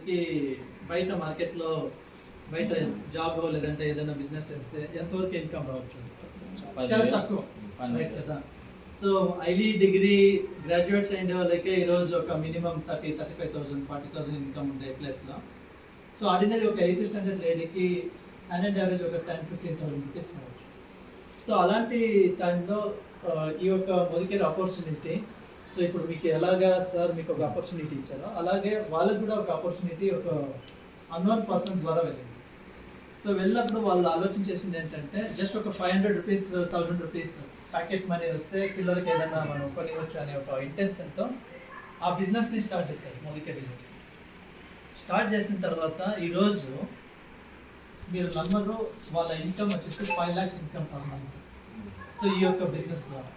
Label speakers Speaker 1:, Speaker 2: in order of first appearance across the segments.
Speaker 1: మనకి బయట మార్కెట్లో బయట జాబ్ లేదంటే ఏదైనా బిజినెస్ చేస్తే ఎంతవరకు ఇన్కమ్ రావచ్చు? చాలా తక్కువ, రైట్ కదా. సో ఐలీ డిగ్రీ గ్రాడ్యుయేట్స్ అయిన వాళ్ళకే ఈరోజు ఒక మినిమం 35,000 40,000 ఇన్కమ్ ఉండే ప్లేస్లో, సో ఆర్డినరీ ఒక 8th స్టాండర్డ్ లేడీకి అండ్ యావరేజ్ ఒక 10-15,000 రూపీస్ రావచ్చు. సో అలాంటి టైంలో ఈ యొక్క మొదటి ఆపర్చునిటీ, సో ఇప్పుడు మీకు ఎలాగా సార్ మీకు ఒక ఆపర్చునిటీ ఇచ్చారో అలాగే వాళ్ళకి కూడా ఒక ఆపర్చునిటీ ఒక అన్నోన్ పర్సన్ ద్వారా వెళ్ళింది. సో వెళ్ళినప్పుడు వాళ్ళు ఆలోచన చేసింది ఏంటంటే జస్ట్ ఒక 500 రూపీస్ 1000 రూపీస్ ప్యాకెట్ మనీ వస్తే పిల్లలకి ఏదైనా మనం కొనివచ్చు అనే ఒక ఇంటెన్షన్తో ఆ బిజినెస్ని స్టార్ట్ చేశారు. మొదటి బిజినెస్ స్టార్ట్ చేసిన తర్వాత ఈరోజు మీరు నమ్మరు, వాళ్ళ ఇన్కమ్ వచ్చేసి 5 lakhs income per month. So ఈ యొక్క బిజినెస్ ద్వారా.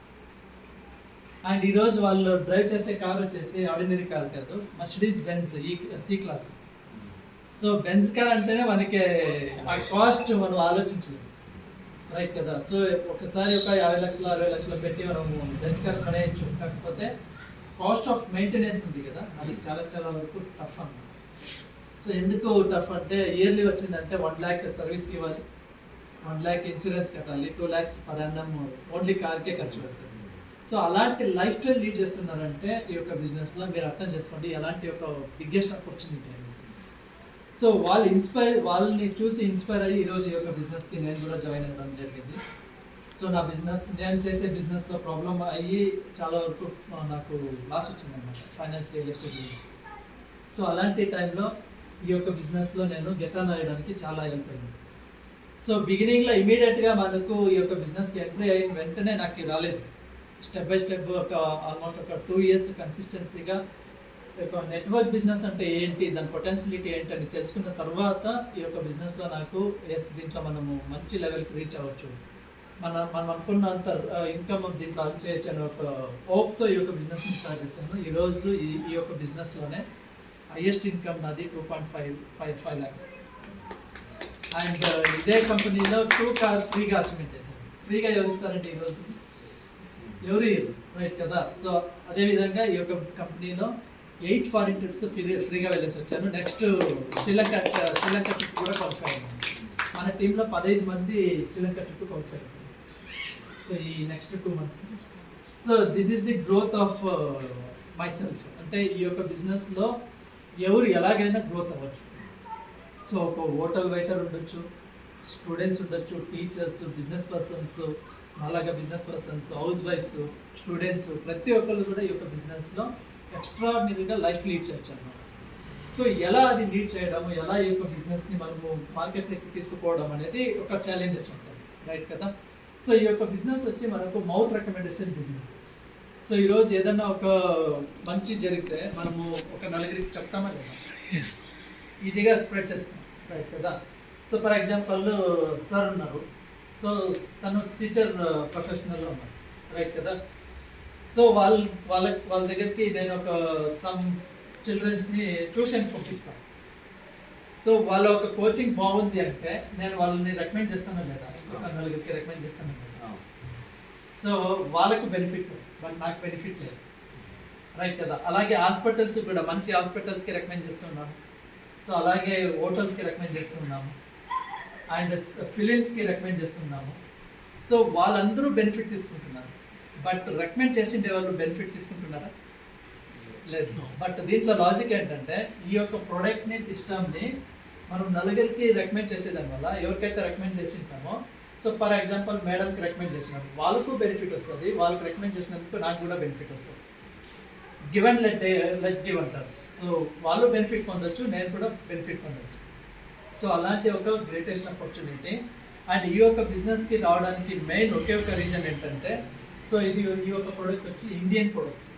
Speaker 1: అండ్ ఈరోజు వాళ్ళు డ్రైవ్ చేసే కార్ వచ్చేసి ఆర్డినరీ కార్ కాదు, Mercedes Benz C class. So Benz car అంటేనే మనకి ఆ కాస్ట్ మనం ఆలోచించలేదు, రైట్ కదా. సో ఒకసారి ఒక 50 లక్షలు 60 లక్షలు పెట్టి మనం బెంజ్ కార్ కొనేయచ్చు. కాకపోతే కాస్ట్ ఆఫ్ మెయింటెనెన్స్ ఉంది కదా, అది చాలా చాలా వరకు టఫ్ అన్నమాట. సో ఎందుకు టఫ్ అంటే ఇయర్లీ వచ్చిందంటే 1 lakh సర్వీస్కి ఇవ్వాలి, 1 lakh ఇన్సూరెన్స్ కట్టాలి, 2 lakhs పర్ annum ఓన్లీ కార్కే ఖర్చు పెడుతుంది. సో అలాంటి లైఫ్ స్టైల్ లీడ్ చేస్తున్నారంటే ఈ యొక్క బిజినెస్లో మీరు అర్థం చేసుకోండి ఎలాంటి ఒక బిగ్గెస్ట్ ఆపర్చునిటీ అనేది. సో వాళ్ళని చూసి ఇన్స్పైర్ అయ్యి ఈరోజు ఈ యొక్క బిజినెస్కి నేను కూడా జాయిన్ అవ్వడం జరిగింది. సో నా బిజినెస్ నేను చేసే బిజినెస్లో ప్రాబ్లం అయ్యి చాలా వరకు నాకు లాస్ వచ్చిందన్నమాట ఫైనాన్స్ రియల్ ఎస్టేట్ గురించి. సో అలాంటి టైంలో ఈ యొక్క బిజినెస్లో నేను గెట్ ఆన్ అయ్యడానికి చాలా హెల్ప్ అయింది. సో బిగినింగ్లో ఇమీడియట్గా మనకు ఈ యొక్క బిజినెస్కి ఎంట్రీ అయిన వెంటనే నాకు రాలేదు. స్టెప్ బై స్టెప్ ఒక ఆల్మోస్ట్ ఒక 2 years కన్సిస్టెన్సీగా ఒక నెట్వర్క్ బిజినెస్ అంటే ఏంటి, దాని పొటెన్షియలిటీ ఏంటి అని తెలుసుకున్న తర్వాత ఈ యొక్క బిజినెస్లో నాకు దీంట్లో మనము మంచి లెవెల్కి రీచ్ అవ్వచ్చు, మనం అనుకున్నంత ఇన్కమ్ దీంట్లో అర్న్ చేయొచ్చు అనే ఒక హోప్తో ఈ యొక్క బిజినెస్ని స్టార్ట్ చేశాను. ఈరోజు ఈ యొక్క బిజినెస్లోనే హైయెస్ట్ ఇన్కమ్ నాది 2.5 lakhs. అండ్ ఇదే కంపెనీలో 2 cars ఫ్రీగా అచీవ్మెంట్ చేశాను. ఫ్రీగా ఎవరు ఇస్తారంటే ఈరోజు ఎవరు, రైట్ కదా. సో అదేవిధంగా ఈ యొక్క కంపెనీలో 8 foreign trips ఫ్రీగా వెళ్ళేసి వచ్చాను. నెక్స్ట్ శ్రీలంక ట్రిప్ కూడా క్వాలిఫై అయ్యాను. మన టీంలో 15 మంది శ్రీలంక ట్రిప్ క్వాలిఫై అయ్యారు. సో ఈ next 2 months. So this is the growth of my self. అంటే ఈ యొక్క బిజినెస్లో ఎవరు ఎలాగైనా గ్రోత్ అవ్వచ్చు. సో ఒక హోటల్ వెయిటర్ ఉండొచ్చు, స్టూడెంట్స్ ఉండొచ్చు, టీచర్స్, బిజినెస్ పర్సన్స్, అలాగే business persons, house wives, students, ప్రతి ఒక్కరు కూడా ఈ యొక్క బిజినెస్లో ఎక్స్ట్రాడినరీగా లైఫ్ లీడ్ చేయొచ్చు అన్నమాట. సో ఎలా అది లీడ్ చేయడము, ఎలా ఈ యొక్క బిజినెస్ని మనము మార్కెట్లోకి తీసుకుపోవడం అనేది ఒక ఛాలెంజెస్ ఉంటుంది, రైట్ కదా. సో ఈ యొక్క బిజినెస్ వచ్చి మనకు మౌత్ రికమెండేషన్ బిజినెస్. సో ఈరోజు ఏదన్నా ఒక మంచి జరిగితే మనము ఒక నలుగురికి చెప్తామా లేదా, ఈజీగా స్ప్రెడ్ చేస్తాం, రైట్ కదా. సో ఫర్ ఎగ్జాంపుల్ సార్ ఉన్నారు, సో తను టీచర్ ప్రొఫెషనల్లో ఉన్నారు, రైట్ కదా. సో వాళ్ళ దగ్గరికి నేను ఒక సమ్ చిల్డ్రన్స్ని ట్యూషన్ పంపిస్తాను. సో వాళ్ళ ఒక కోచింగ్ బాగుంది అంటే నేను వాళ్ళని రికమెండ్ చేస్తాను లేదా, ఇంకొక నలుగురికి రికమెండ్ చేస్తాను లేదా. సో వాళ్ళకు బెనిఫిట్, బట్ నాకు బెనిఫిట్ లేదు, రైట్ కదా. అలాగే హాస్పిటల్స్ కూడా మంచి హాస్పిటల్స్కి రికమెండ్ చేస్తున్నాము. సో అలాగే హోటల్స్కి రికమెండ్ చేస్తున్నాము అండ్ ఫిలిమ్స్కి రికమెండ్ చేస్తున్నాము. సో వాళ్ళందరూ బెనిఫిట్ తీసుకుంటున్నారు, బట్ రికమెండ్ చేసిండే వాళ్ళు బెనిఫిట్ తీసుకుంటున్నారా? లేదు. బట్ దీంట్లో లాజిక్ ఏంటంటే ఈ యొక్క ప్రోడక్ట్ని సిస్టమ్ని మనం నలుగురికి రికమెండ్ చేసేదాని వల్ల ఎవరికైతే రికమెండ్ చేసింటామో, సో ఫర్ ఎగ్జాంపుల్ మేడంకి రికమెండ్ చేసినప్పుడు వాళ్ళకు బెనిఫిట్ వస్తుంది, వాళ్ళకి రికమెండ్ చేసినందుకు నాకు కూడా బెనిఫిట్ వస్తుంది. గివ్ అండ్ లెట్ గివ్ అంటారు. సో వాళ్ళు బెనిఫిట్ పొందొచ్చు, నేను కూడా బెనిఫిట్ పొందొచ్చు. సో అలాంటి ఒక గ్రేటెస్ట్ ఆపర్చునిటీ. అండ్ ఈ యొక్క బిజినెస్కి రావడానికి మెయిన్ ఒకే ఒక రీజన్ ఏంటంటే, సో ఈ యొక్క ప్రోడక్ట్ వచ్చి ఇండియన్ ప్రొడక్ట్స్.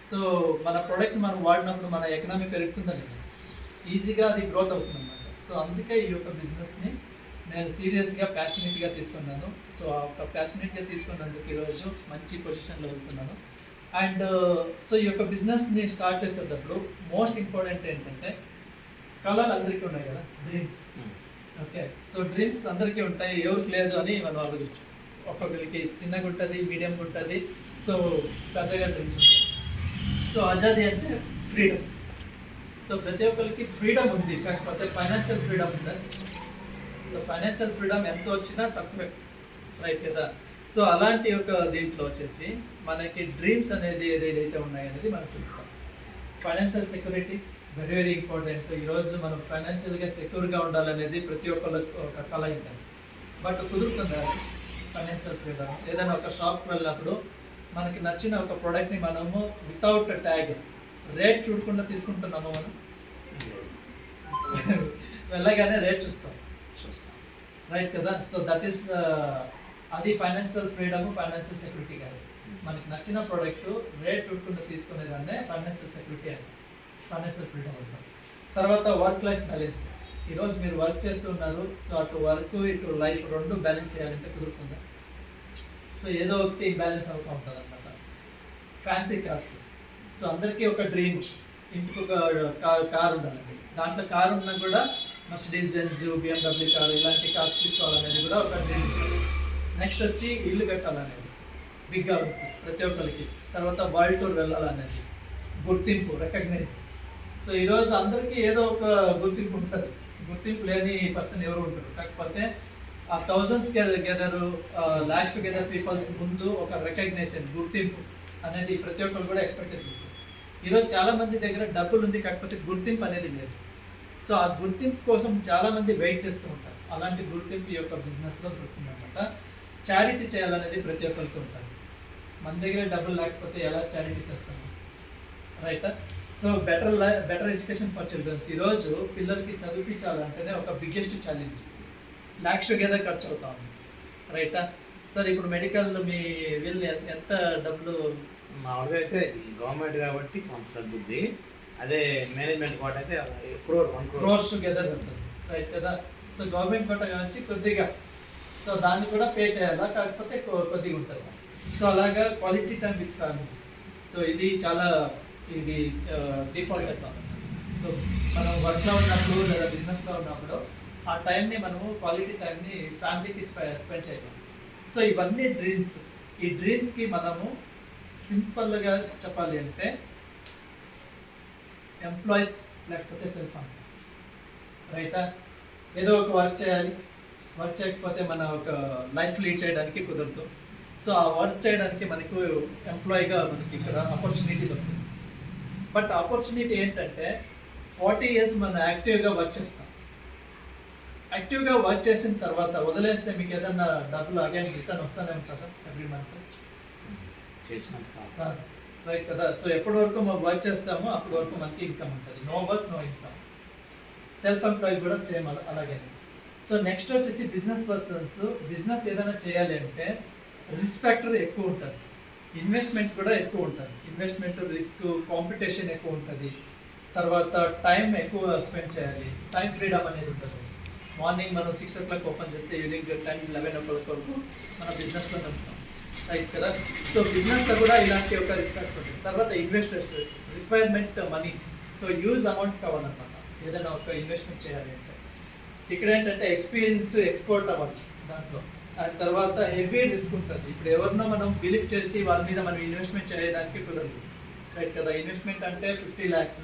Speaker 1: సో మన ప్రోడక్ట్ మనం వాడినప్పుడు మన ఎకనామీ పెరుగుతుందని ఈజీగా అది గ్రోత్ అవుతుంది అన్నమాట. సో అందుకే ఈ యొక్క బిజినెస్ని నేను సీరియస్గా ప్యాషనేట్గా తీసుకున్నాను. సో ఆ ఒక ప్యాషనేట్గా తీసుకున్నందుకు ఈరోజు మంచి పొజిషన్లో వెళ్తున్నాను. అండ్ సో ఈ యొక్క బిజినెస్ని స్టార్ట్ చేసేటప్పుడు మోస్ట్ ఇంపార్టెంట్ ఏంటంటే కళలు అందరికీ ఉన్నాయి కదా, డ్రీమ్స్. ఓకే, సో డ్రీమ్స్ అందరికీ ఉంటాయి, ఎవరికి లేదు అని మనం ఆలోచించు. ఒక్కొక్కరికి చిన్నగా ఉంటుంది, మీడియంగా ఉంటుంది, సో పెద్దగా డ్రీమ్స్ ఉంటాయి. సో ఆజాదీ అంటే ఫ్రీడమ్. సో ప్రతి ఒక్కరికి ఫ్రీడమ్ ఉంది, కాకపోతే ఫైనాన్షియల్ ఫ్రీడమ్ ఉందా? సో ఫైనాన్షియల్ ఫ్రీడమ్ ఎంత వచ్చినా తక్కువే, రైట్ కదా? సో అలాంటి ఒక దీంట్లో వచ్చేసి మనకి డ్రీమ్స్ అనేది ఏదైతే ఉన్నాయి అనేది మనం చూస్తాం. Financial security very very important. ఈరోజు మనం ఫైనాన్షియల్గా సెక్యూర్గా ఉండాలనేది ప్రతి ఒక్కళ్ళకి ఒక కళ ఉంటుంది. బట్ కుదురుతుందా ఫైనాన్షియల్ ఫ్రీడమ్? ఏదైనా ఒక షాప్కి వెళ్ళినప్పుడు మనకి నచ్చిన ఒక ప్రోడక్ట్ని మనము వితౌట్ ట్యాగ్ రేట్ చూడకుండా తీసుకుంటున్నాము. మనం వెళ్ళగానే రేట్ చూస్తాం, రైట్ కదా? సో దట్ ఈస్ అది ఫైనాన్షియల్ ఫ్రీడమ్, ఫైనాన్షియల్ సెక్యూరిటీ కాదు. మనకి నచ్చిన ప్రోడక్ట్ రేట్ చూడకుండా తీసుకునేదాన్నే ఫైనాన్షియల్ సెక్యూరిటీ అని, ఫైనాన్షియల్ ఫ్రీడమ్ అంటాం. తర్వాత వర్క్ లైఫ్ బ్యాలెన్స్. ఈరోజు మీరు వర్క్ చేస్తున్నారు, సో అటు వర్క్ ఇటు లైఫ్ రెండు బ్యాలెన్స్ చేయాలంటే కుదురుతుందా? సో ఏదో ఒకటి బ్యాలెన్స్ అవుతూ ఉంటుంది అన్నమాట. ఫ్యాన్సీ కార్స్, సో అందరికీ ఒక డ్రీమ్, ఇంటికి ఒక కార్ ఉండాలండి. దాంట్లో కార్ ఉన్నా కూడా మర్సిడీస్ బెంజ్, BMW కార్ ఇలాంటి కార్స్ తీసుకోవాలనేది కూడా ఒక డ్రీమ్. నెక్స్ట్ వచ్చి ఇల్లు కట్టాలనేది, బిగ్ హౌస్ ప్రతి ఒక్కరికి. తర్వాత వరల్డ్ టూర్ వెళ్ళాలనేది, గుర్తింపు, రికగ్నైజ్. సో ఈరోజు అందరికీ ఏదో ఒక గుర్తింపు ఉంటుంది, గుర్తింపు లేని పర్సన్ ఎవరు ఉంటారు. కాకపోతే ఆ thousands gather lakhs together peoples ముందు ఒక రికగ్నైజేషన్, గుర్తింపు అనేది ప్రతి ఒక్కరు కూడా ఎక్స్పెక్ట్ చేస్తారు. ఈరోజు చాలామంది దగ్గర డబ్బులు ఉంది, కాకపోతే గుర్తింపు అనేది లేదు. సో ఆ గుర్తింపు కోసం చాలామంది వెయిట్ చేస్తూ ఉంటారు. అలాంటి గుర్తింపు ఈ యొక్క బిజినెస్లో దొరుకుతుందన్నమాట. చారిటీ చేయాలనేది ప్రతి ఒక్కరికి ఉంటుంది. మన దగ్గర డబ్బులు లేకపోతే ఎలా చారిటీ చేస్తాము, రైటా? So better education for childrens. ఈరోజు పిల్లలకి చదివించాలంటేనే ఒక బిగ్గెస్ట్ ఛాలెంజ్. లాక్స్ టుగెదర్ ఖర్చు అవుతా ఉంది, రైటా? సార్ ఇప్పుడు మెడికల్ మీ వీళ్ళు ఎంత డబ్బులు?
Speaker 2: మామూలుగా అయితే గవర్నమెంట్ కాబట్టి కొంత తగ్గుద్ది, అదే మేనేజ్మెంట్ కోట అయితే
Speaker 1: క్రోర్స్ టుగెదర్ వెళ్తుంది, రైట్ కదా? సో గవర్నమెంట్ కోట వచ్చి కొద్దిగా, సో దాన్ని కూడా పే చేయాలా, కాకపోతే కొద్దిగా ఉంటుంది. సో అలాగా quality time with family, so ఇది చాలా ఇది డిఫాల్ట్ అవుతాం. సో మనం వర్క్లో ఉన్నప్పుడు లేదా బిజినెస్లో ఉన్నప్పుడు ఆ టైంని మనము క్వాలిటీ టైంని ఫ్యామిలీకి స్పెండ్ చేయాలి. సో ఇవన్నీ డ్రీమ్స్. ఈ డ్రీమ్స్కి మనము సింపుల్గా చెప్పాలి అంటే ఎంప్లాయీస్ లేకపోతే సెల్ఫ్ ఎంప్లాయ్, రైటా? ఏదో ఒక వర్క్ చేయాలి, వర్క్ చేయకపోతే మన ఒక లైఫ్ లీడ్ చేయడానికి కుదరదు. సో ఆ వర్క్ చేయడానికి మనకు ఎంప్లాయీగా మనకి ఇక్కడ ఆపర్చునిటీ దొరుకుతుంది. బట్ ఆపర్చునిటీ ఏంటంటే 40 years మనం యాక్టివ్గా వర్క్ చేస్తాం. యాక్టివ్గా వర్క్ చేసిన తర్వాత వదిలేస్తే మీకు ఏదన్నా డబ్బులు అగైన్ రిటర్న్ వస్తూనే ఉంటుందా ఎవ్రీ మంత్? రైట్ కదా? సో ఎప్పటి వరకు మనం వర్క్ చేస్తామో అప్పటి వరకు మనకి ఇన్కమ్ ఉంటుంది. No work no income. Self employee కూడా సేమ్ అలాగే. సో నెక్స్ట్ వచ్చేసి బిజినెస్ పర్సన్స్. బిజినెస్ ఏదైనా చేయాలి అంటే రిస్క్ ఫ్యాక్టర్ ఎక్కువ ఉంటుంది, ఇన్వెస్ట్మెంట్ కూడా ఎక్కువ ఉంటుంది. ఇన్వెస్ట్మెంట్, రిస్క్, కాంపిటీషన్ ఎక్కువ ఉంటుంది. తర్వాత టైం ఎక్కువ స్పెండ్ చేయాలి, టైం ఫ్రీడమ్ అనేది ఉంటుంది. మార్నింగ్ మనం 6 o'clock ఓపెన్ చేస్తే ఈవినింగ్ 10-11 o'clock వరకు మన బిజినెస్లోనే ఉంటాం, రైట్ కదా? సో బిజినెస్లో కూడా ఇలాంటి ఒక రిస్క్ ఉంటుంది. తర్వాత investors requirement money. So use amount కావాలన్నమాట ఏదైనా ఒక ఇన్వెస్ట్మెంట్ చేయాలి అంటే. ఇక్కడ ఏంటంటే ఎక్స్పీరియన్స్ ఎక్స్పోర్ట్ అవ్వచ్చు దాంట్లో. అండ్ తర్వాత హెవీ రిస్క్ ఉంటుంది. ఇప్పుడు ఎవరినో మనం బిలీవ్ చేసి వాళ్ళ మీద మనం ఇన్వెస్ట్మెంట్ చేయడానికి కుదరదు, రైట్ కదా? ఇన్వెస్ట్మెంట్ అంటే 50 lakhs,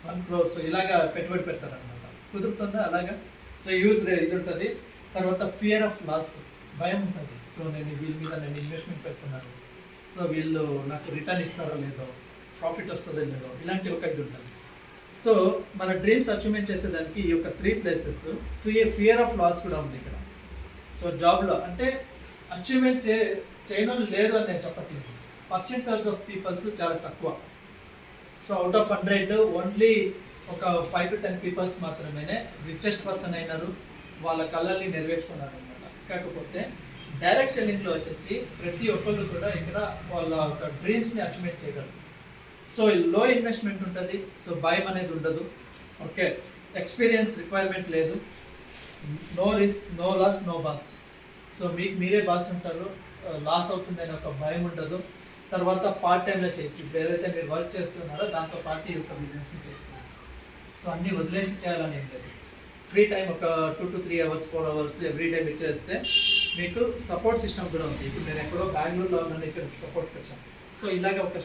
Speaker 1: 1 crore ఇలాగా పెట్టుబడి పెడతారనమాట. కుదురుతుందా అలాగా? సో యూజ్ ఇది ఉంటుంది. తర్వాత ఫియర్ ఆఫ్ లాస్, భయం ఉంటుంది. సో నేను వీళ్ళ మీద ఇన్వెస్ట్మెంట్ పెడుతున్నాను, సో వీళ్ళు నాకు రిటర్న్ ఇస్తారో లేదో, ప్రాఫిట్ వస్తుందో లేదో, ఇలాంటి ఒక ఇది ఉంటుంది. సో మన డ్రీమ్స్ అచీవ్మెంట్ చేసేదానికి ఈ యొక్క 3 places. ఫియర్ ఆఫ్ లాస్ కూడా ఉంది ఇక్కడ. సో జాబ్లో అంటే అచీవ్మెంట్ చేయడం లేదు అని నేను చెప్పట్లేదు. పర్సెంటేజ్ ఆఫ్ పీపుల్స్ చాలా తక్కువ. సో అవుట్ ఆఫ్ 100 ఓన్లీ ఒక 5 to 10 పీపుల్స్ మాత్రమే రిచెస్ట్ పర్సన్ అయినారు, వాళ్ళ కళల్ని నెరవేర్చుకున్నారు అనమాట. కాకపోతే డైరెక్ట్ సెల్లింగ్లో వచ్చేసి ప్రతి ఒక్కళ్ళు కూడా ఇక్కడ వాళ్ళ ఒక డ్రీమ్స్ని అచీవ్మెంట్ చేయగలరు. సో లో ఇన్వెస్ట్మెంట్ ఉంటుంది, సో భయం అనేది ఉండదు, ఓకే? ఎక్స్పీరియన్స్ రిక్వైర్మెంట్ లేదు, no risk, no loss, no boss. So మీకు మీరే బాస్ ఉంటారు, లాస్ అవుతుందని ఒక భయం ఉండదు. తర్వాత పార్ట్ టైంలో చేయొచ్చు. ఇప్పుడు ఏదైతే మీరు వర్క్ చేస్తున్నారో దాంతో పాటు ఈ యొక్క బిజినెస్ని చేస్తున్నారు. సో అన్నీ వదిలేసి చేయాలని ఏం లేదు. ఫ్రీ టైం ఒక 2 to 3 hours, 4 hours every day మీరు చేస్తే మీకు సపోర్ట్ సిస్టమ్ కూడా ఉంది. ఇప్పుడు నేను ఎక్కడో బెంగళూరులో ఉన్నాను, ఇక్కడ సపోర్ట్కి వచ్చాను. సో ఇలాగ ఒక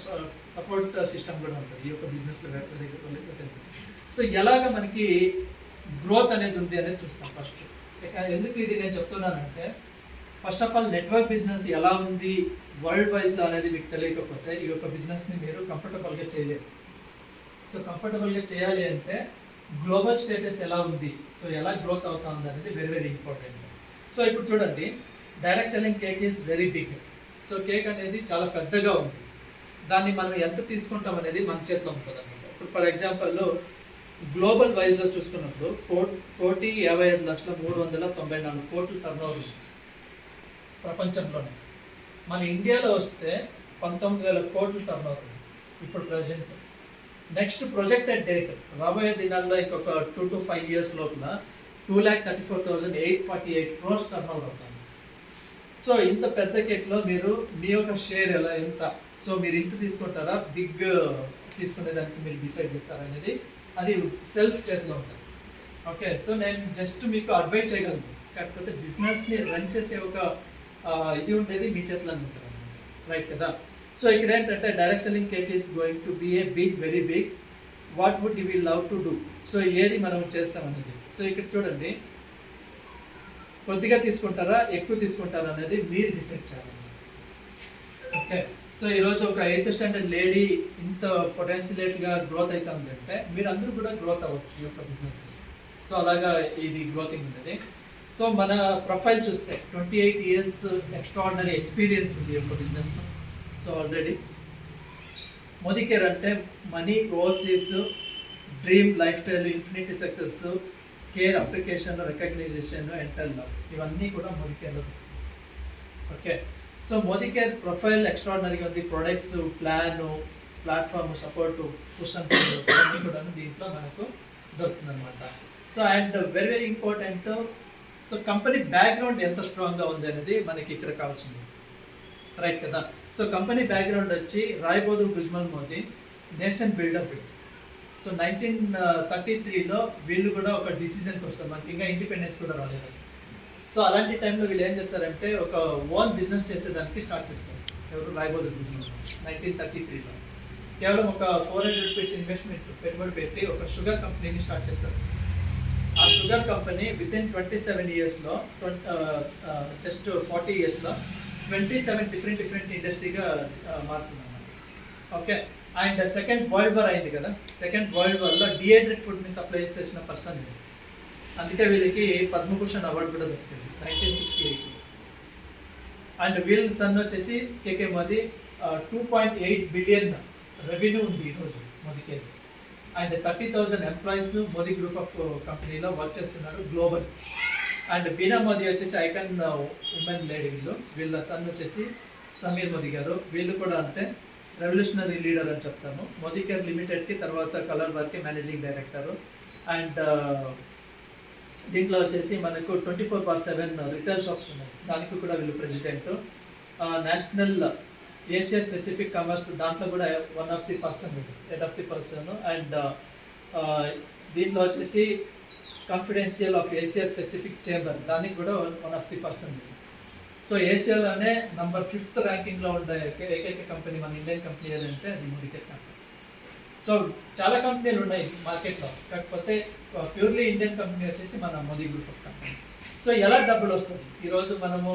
Speaker 1: సపోర్ట్ సిస్టమ్ కూడా ఉంటుంది ఈ యొక్క బిజినెస్లో. సో ఎలాగ మనకి గ్రోత్ అనేది ఉంది అనేది చూస్తాం ఫస్ట్. ఎందుకు ఇది నేను చెప్తున్నానంటే, first of all network business ఎలా ఉంది వరల్డ్ వైజ్లో అనేది మీకు తెలియకపోతే ఈ యొక్క బిజినెస్ని మీరు కంఫర్టబుల్గా చేయలేరు. సో కంఫర్టబుల్గా చేయాలి అంటే గ్లోబల్ స్టేటస్ ఎలా ఉంది, సో ఎలా గ్రోత్ అవుతా ఉంది అనేది వెరీ వెరీ ఇంపార్టెంట్. సో ఇప్పుడు చూడండి, direct selling cake is very big. So cake అనేది చాలా పెద్దగా ఉంది, దాన్ని మనం ఎంత తీసుకుంటాం అనేది మన చేతిలో ఉంటుంది అనమాట. ఇప్పుడు ఫర్ ఎగ్జాంపుల్ గ్లోబల్ వైజ్లో చూసుకున్నప్పుడు 1,55,394 కోట్లు టర్నోవర్ ఉంది ప్రపంచంలోనే. మన ఇండియాలో వస్తే 19,000 కోట్లు టర్నోవర్ ఉంది ఇప్పుడు ప్రజెంట్. నెక్స్ట్ ప్రొజెక్టెడ్ డేట్ రాబోయే దినాల్లో ఇంకొక 2 to 5 years లోపల 2,34,848 crores టర్నోవర్ అవుతుంది. సో ఇంత పెద్ద కేక్లో మీరు మీ యొక్క షేర్ ఎలా ఎంత, సో మీరు ఇంత తీసుకుంటారా బిగ్ తీసుకునేదానికి మీరు డిసైడ్ చేస్తారా అనేది అది సెల్ఫ్ చేతిలో ఉంటుంది. ఓకే, సో నేను జస్ట్ మీకు అడ్వైజ్ చేయగలను, కాకపోతే బిజినెస్ని రన్ చేసే ఒక ఇది ఉండేది మీ చేతిలో ఉంటుంది, రైట్ కదా. సో ఇక్కడ ఏంటంటే direct selling cake is going to be a big, very big. What would you will love to do, so ఏది మనం చేస్తాం అనేది. సో ఇక్కడ చూడండి, కొద్దిగా తీసుకుంటారా ఎక్కువ తీసుకుంటారా అనేది మీరు డిసైడ్ చేయాలి. ఓకే, సో ఈరోజు ఒక 8th standard లేడీ ఇంత పొటెన్షియల్గా గ్రోత్ అవుతా ఉందంటే మీరు అందరూ కూడా గ్రోత్ అవ్వచ్చు ఈ యొక్క బిజినెస్. సో అలాగా ఇది గ్రోతింగ్ ఉంది. సో మన ప్రొఫైల్ చూస్తే 28 years ఎక్స్ట్రాడినరీ ఎక్స్పీరియన్స్ ఉంది ఈ యొక్క బిజినెస్లో. సో ఆల్రెడీ మోదీ కేర్ అంటే money, overseas, dream, life style, infinity success, care, application, recognition, enter love, ఇవన్నీ కూడా మోదీ కేర్లో. Okay, so Modi care profile ఎక్స్ట్రాడినరీగా ఉంది. Products, plan, platform, support, push and అన్నీ కూడా దీంట్లో మనకు దొరుకుతుంది అనమాట. So and very very important, so company background ఎంత స్ట్రాంగ్గా ఉంది అనేది మనకి ఇక్కడ కావాల్సింది, రైట్ కదా. సో కంపెనీ బ్యాక్గ్రౌండ్ వచ్చి Rai Bahadur Gujarmal Modi nation builder. So 1933లో వీళ్ళు కూడా ఒక డిసిజన్కి వస్తారు, మనకి ఇంకా ఇండిపెండెన్స్ కూడా రాలేదు. సో అలాంటి టైంలో వీళ్ళు ఏం చేస్తారంటే ఒక ఓన్ బిజినెస్ చేసేదానికి స్టార్ట్ చేస్తారు. ఎవరు? రాయ్ బహదూర్ గుజ్మల్ 1933లో కేవలం ఒక 400 rupees ఇన్వెస్ట్మెంట్ పెట్టుబడి పెట్టి ఒక షుగర్ కంపెనీని స్టార్ట్ చేస్తారు. ఆ షుగర్ కంపెనీ వితిన్ 27 yearsలో జస్ట్ 40 yearsలో 27 డిఫరెంట్ ఇండస్ట్రీగా మారుతుందన్నమాట. Okay, and second world war అయింది కదా, సెకండ్ వరల్డ్ వార్లో డిహైడ్రేట్ ఫుడ్ని సప్లై చేసిన పర్సన్, అందుకే వీళ్ళకి పద్మభూషణ్ అవార్డు కూడా దొరికింది 1968లో. అండ్ వీళ్ళ సన్ వచ్చేసి కేకే మోదీ 2.8 billion రెవెన్యూ ఉంది ఈరోజు మోదీకి. And 30,000 employees Modi group of కంపెనీలో వర్క్ చేస్తున్నారు గ్లోబల్. అండ్ బీనా మోదీ వచ్చేసి ఐకాన్ ఉమెన్ లేడీ. వీళ్ళ సన్ వచ్చేసి సమీర్ మోదీ గారు, వీళ్ళు కూడా అంతే రెవల్యూషనరీ లీడర్ అని చెప్తాను. మోదీ కేర్ లిమిటెడ్కి తర్వాత కలర్ వర్క్కి మేనేజింగ్ డైరెక్టరు. అండ్ దీంట్లో వచ్చేసి మనకు 24/7 రిటైల్ షాప్స్ ఉన్నాయి, దానికి కూడా వీళ్ళు president. National Asia specific commerce దాంట్లో కూడా one of the person, head of the person. And దీంట్లో వచ్చేసి confidential of Asia specific chamber, దానికి కూడా one of the person. So ఏషియాలోనే నంబర్ 5th ర్యాంకింగ్లో ఉండే ఏకైక కంపెనీ మన ఇండియన్ కంపెనీ ఏదంటే అది మోదీ కేర్ కంపెనీ. సో చాలా కంపెనీలు ఉన్నాయి మార్కెట్లో, కాకపోతే ప్యూర్లీ ఇండియన్ కంపెనీ వచ్చేసి మన Modi group of company. So ఎలా డబ్బులు వస్తుంది? ఈరోజు మనము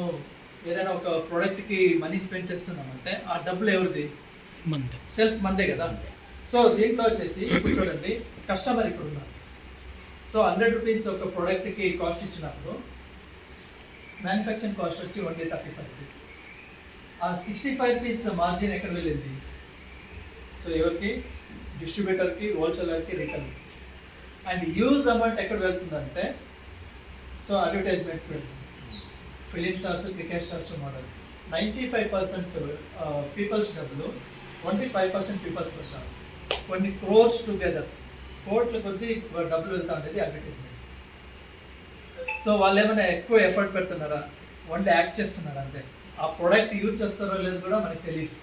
Speaker 1: ఏదైనా ఒక ప్రోడక్ట్కి మనీ స్పెండ్ చేస్తున్నామంటే ఆ డబ్బులు ఎవరిది? మందే, సెల్ఫ్ మందే కదా. సో దీంట్లో వచ్చేసి ఇప్పుడు చూడండి, కస్టమర్ ఇక్కడ ఉన్నారు. సో 100 rupees ఒక ప్రోడక్ట్కి కాస్ట్ ఇచ్చినప్పుడు మ్యానుఫ్యాక్చరింగ్ కాస్ట్ వచ్చి ఓన్లీ 35 rupees. ఆ 65 rupees మార్జిన్ ఎక్కడ వెళ్ళింది? సో ఎవరికి? డిస్ట్రిబ్యూటర్కి, హోల్సేలర్కి, రిటైల్. అండ్ యూజ్ అమౌంట్ ఎక్కడ వెళ్తుందంటే సో అడ్వర్టైజ్మెంట్ వెళ్తుంది. Film stars, cricket stars, models. 95% peoples డబ్బులు, ఓన్లీ 5% పీపుల్స్ వెళ్తారు. కొన్ని క్రోర్స్ టుగెదర్, కోట్ల కొద్దీ డబ్బులు వెళ్తా ఉండేది అడ్వర్టైజ్మెంట్. సో వాళ్ళు ఏమైనా ఎక్కువ ఎఫర్ట్ పెడుతున్నారా? ఓన్లీ యాక్ట్ చేస్తున్నారు అంతే. ఆ ప్రోడక్ట్ యూజ్ చేస్తారో లేదో కూడా మనకు తెలియదు.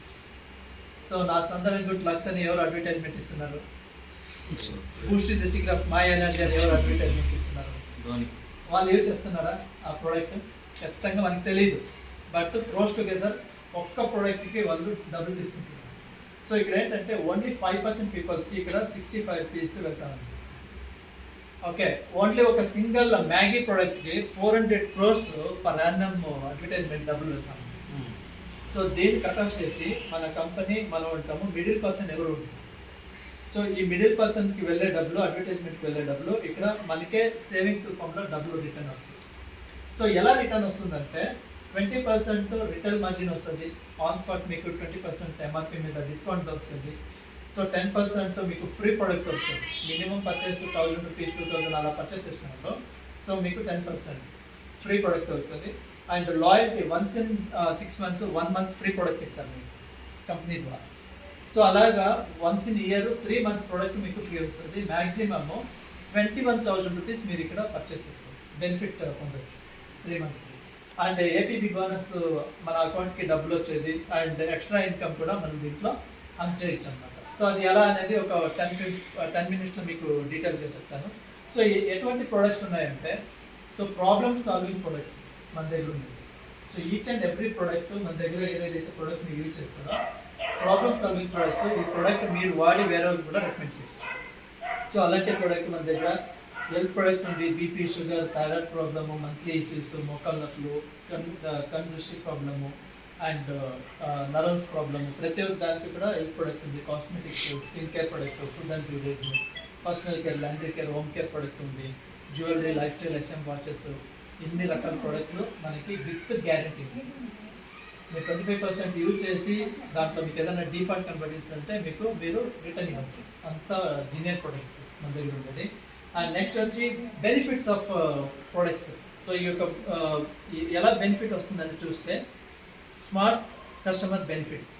Speaker 1: సో నా సందర్భం గుడ్ లక్స్ అని ఎవరు అడ్వర్టైజ్మెంట్ ఇస్తున్నారు? Boost is the secret of my energy అని ఎవరు అడ్వర్టైజ్మెంట్ ఇస్తున్నారు? వాళ్ళు యూజ్ చేస్తున్నారా ఆ ప్రోడక్ట్? ఖచ్చితంగా మనకు తెలియదు. బట్ క్రోస్ టుగెదర్ ఒక్క ప్రోడక్ట్కి వాళ్ళు డబ్బులు తీసుకుంటున్నారు. సో ఇక్కడ ఏంటంటే ఓన్లీ 5% పీపుల్స్కి ఇక్కడ 65 rupees వెళ్తా ఉంది. ఓకే, ఓన్లీ ఒక సింగిల్ మ్యాగీ ప్రోడక్ట్కి 400 crores పర్ యానం అడ్వర్టైజ్మెంట్ డబ్బులు పెడతాం. సో దీన్ని కట్ ఆఫ్ చేసి మన కంపెనీ మనం ఉంటాము, మిడిల్ పర్సన్ ఎవరు ఉంటుంది. సో ఈ మిడిల్ పర్సన్కి వెళ్ళే డబ్బులు, అడ్వర్టైజ్మెంట్కి వెళ్ళే డబ్బులు ఇక్కడ మనకే సేవింగ్స్ రూపంలో డబ్బులు రిటర్న్ వస్తుంది. సో ఎలా రిటర్న్ వస్తుందంటే 20% రిటైల్ మార్జిన్ వస్తుంది, ఆన్ స్పాట్ మీకు 20% ఎంఆర్పీ మీద డిస్కౌంట్ దొరుకుతుంది. సో 10% మీకు ఫ్రీ ప్రొడక్ట్ దొరుకుతుంది. మినిమం పర్చేస్ 1000 రూపీస్ 2000 అలా పర్చేస్ చేసినప్పుడు సో మీకు 10% ఫ్రీ ప్రొడక్ట్ దొరుకుతుంది. And loyalty once in 6 months 1 month free product ఇస్తారు మీకు కంపెనీ ద్వారా. సో అలాగా once in year 3 months product మీకు ఫ్రీ వస్తుంది. మ్యాక్సిమమ్ 21,000 రూపీస్ మీరు ఇక్కడ పర్చేస్ చేసుకోండి, బెనిఫిట్ పొందొచ్చు 3 months. అండ్ ఏపీబీ బోనస్ మన అకౌంట్కి డబ్బులు వచ్చేది అండ్ ఎక్స్ట్రా ఇన్కమ్ కూడా మనం దీంట్లో అర్న్ చేయొచ్చు అనమాట. సో అది ఎలా అనేది ఒక 10 minutes మీకు డీటెయిల్గా చెప్తాను. సో ఎటువంటి ప్రొడక్ట్స్ ఉన్నాయంటే సో ప్రాబ్లమ్ సాల్వింగ్ ప్రొడక్ట్స్ మన దగ్గర ఉంది. So each and every product మన దగ్గర ఏదైతే ప్రొడక్ట్ మీరు యూజ్ చేస్తారో ప్రాబ్లమ్ సాల్వింగ్ ప్రొడక్ట్స్, ఈ ప్రొడక్ట్ మీరు వాడి వేరే వాళ్ళకి కూడా రికమెండ్ చేయొచ్చు. సో అలాంటి ప్రొడక్ట్ మన దగ్గర హెల్త్ ప్రొడక్ట్ ఉంది. BP, sugar, thyroid problem, monthly issues, మోకాళ్ళ నొప్పులు, congestive problem and nerves problem, ప్రతి ఒక్క దానికి కూడా హెల్త్ ప్రొడక్ట్ ఉంది. Cosmetics, skin care product, food and beverage, personal care, laundry care, home care product ఉంది. Jewellery, life style, SM watches, ఇన్ని రకాల ప్రోడక్ట్లు మనకి విత్ గ్యారంటీ. మీరు 25% యూజ్ చేసి దాంట్లో మీకు ఏదైనా డిఫాల్ట్ కనబడిందంటే మీరు రిటర్న్ ఇవ్వచ్చు. అంత జీనియర్ ప్రొడక్ట్స్ మన దగ్గర ఉండేది. అండ్ నెక్స్ట్ వచ్చి బెనిఫిట్స్ ఆఫ్ ప్రొడక్ట్స్. సో ఈ యొక్క ఎలా బెనిఫిట్ వస్తుందని చూస్తే smart customer benefits.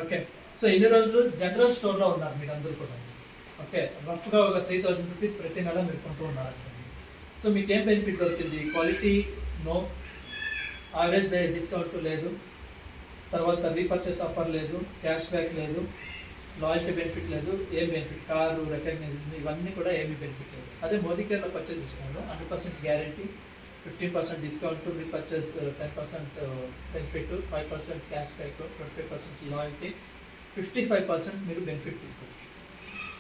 Speaker 1: Okay, so ఇన్ని రోజులు జనరల్ స్టోర్లో ఉన్నారు మీరు అందరూ కూడా. ఓకే, రఫ్గా ఒక 3,000 రూపీస్ ప్రతి నెల మీరు కొంటూ ఉన్నారు. సో మీకు ఏం బెనిఫిట్ దొరికింది? క్వాలిటీ నో, యావరేజ్ డిస్కౌంట్ లేదు, తర్వాత రీపర్చేస్ ఆఫర్ లేదు, క్యాష్ బ్యాక్ లేదు, లాయల్టీ బెనిఫిట్ లేదు, ఏం బెనిఫిట్, కారు రికగ్నైజేషన్, ఇవన్నీ కూడా ఏమీ బెనిఫిట్ లేదు. అదే మోదీ కేర్లో పర్చేస్ చేసుకున్నాను 100% guarantee, 15% discount, repurchase 10% benefit, 5% cash back, 25% loyalty, 55% మీరు బెనిఫిట్ తీసుకోవచ్చు.